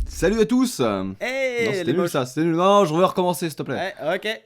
Salut à tous. Non, Hey, c'était les nul moches. ça, c'était nul. Non, je veux recommencer s'il te plaît. Ouais, ok.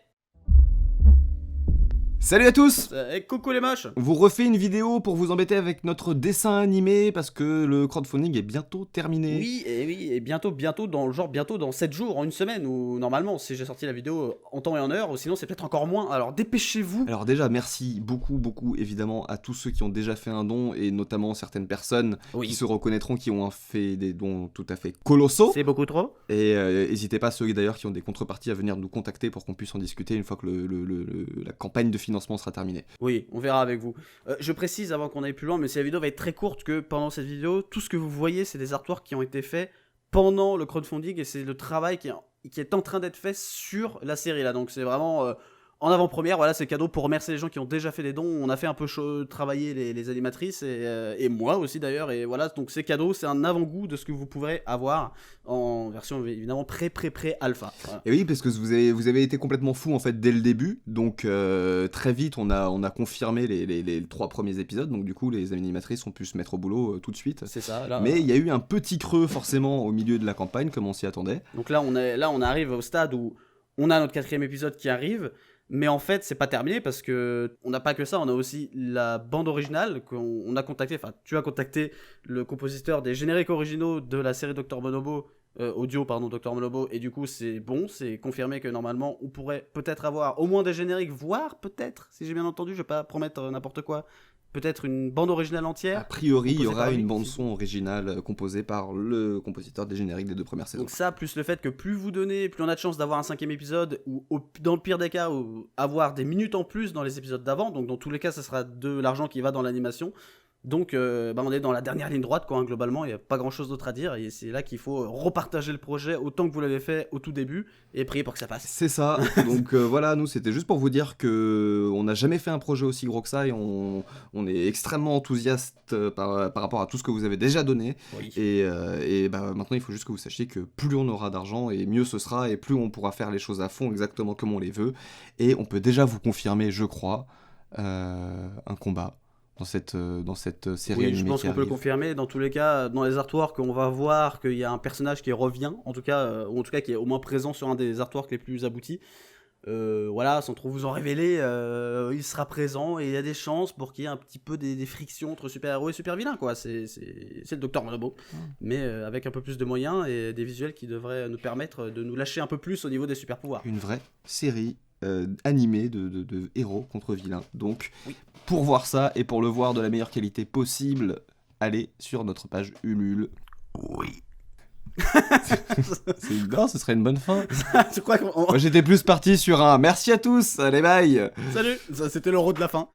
Salut à tous. Coucou les moches. On vous refait une vidéo pour vous embêter avec notre dessin animé parce que le crowdfunding est bientôt terminé. Oui, et bientôt dans 7 jours, en une semaine, ou normalement, si j'ai sorti la vidéo en temps et en heure, ou sinon c'est peut-être encore moins, alors dépêchez-vous. Alors déjà, merci beaucoup évidemment à tous ceux qui ont déjà fait un don et notamment certaines personnes Oui. qui se reconnaîtront qui ont fait des dons tout à fait colossaux. C'est beaucoup trop. Et n'hésitez pas, ceux d'ailleurs qui ont des contreparties, à venir nous contacter pour qu'on puisse en discuter une fois que la campagne de financement sera terminée. Oui, on verra avec vous. Je précise avant qu'on aille plus loin, mais si la vidéo va être très courte, que pendant cette vidéo, tout ce que vous voyez, c'est des artworks qui ont été faits pendant le crowdfunding et c'est le travail qui est en train d'être fait sur la série là. Donc c'est vraiment en avant-première. Voilà, c'est cadeau pour remercier les gens qui ont déjà fait des dons. On a fait un peu travailler les animatrices et moi aussi d'ailleurs. Et voilà, donc c'est cadeau, c'est un avant-goût de ce que vous pourrez avoir en version évidemment pré-alpha. Voilà. Et oui, parce que vous avez été complètement fou en fait dès le début, donc très vite on a confirmé les 3 premiers épisodes, donc du coup les animatrices ont pu se mettre au boulot tout de suite. C'est ça. Là, Mais il y a eu un petit creux forcément au milieu de la campagne, comme on s'y attendait. Donc là on arrive au stade où on a notre 4e épisode qui arrive. Mais en fait, c'est pas terminé parce que on n'a pas que ça, on a aussi la bande originale qu'on a contacté. Enfin, tu as contacté le compositeur des génériques originaux de la série Dr Bonobo, Dr Bonobo, et du coup, c'est bon, c'est confirmé que normalement, on pourrait peut-être avoir au moins des génériques, voire peut-être, si j'ai bien entendu, je vais pas promettre n'importe quoi, peut-être une bande originale entière. A priori, il y composée aura par lui. une bande-son originale composée par le compositeur des génériques des 2 premières saisons. Donc ça, plus le fait que plus vous donnez, plus on a de chance d'avoir un 5e épisode, ou dans le pire des cas, ou avoir des minutes en plus dans les épisodes d'avant. Donc dans tous les cas, ça sera de l'argent qui va dans l'animation. Donc on est dans la dernière ligne droite, quoi, hein, globalement, il n'y a pas grand-chose d'autre à dire. Et c'est là qu'il faut repartager le projet autant que vous l'avez fait au tout début, et prier pour que ça passe. C'est ça, donc voilà, nous c'était juste pour vous dire que on n'a jamais fait un projet aussi gros que ça et on est extrêmement enthousiaste par rapport à tout ce que vous avez déjà donné. Oui. Et maintenant il faut juste que vous sachiez que plus on aura d'argent et mieux ce sera et plus on pourra faire les choses à fond exactement comme on les veut. Et on peut déjà vous confirmer, je crois, un combat dans cette série Oui, animée je pense qui qu'on peut le arrive. confirmer. Dans tous les cas, dans les artworks, on va voir qu'il y a un personnage qui revient, en tout cas, ou en tout cas qui est au moins présent sur un des artworks les plus aboutis. Voilà, sans trop vous en révéler, il sera présent et il y a des chances pour qu'il y ait un petit peu des frictions entre super-héros et super-vilains, quoi. C'est le Dr Monobo, mais avec un peu plus de moyens et des visuels qui devraient nous permettre de nous lâcher un peu plus au niveau des super-pouvoirs. Une vraie série animée de héros contre vilains. Donc, Oui. pour voir ça et pour le voir de la meilleure qualité possible, allez sur notre page Ulule. Oui. Non, ce serait une bonne fin. Je crois qu'on... Moi, j'étais plus parti sur un merci à tous. Allez, bye. Salut, ça, c'était l'euro de la fin.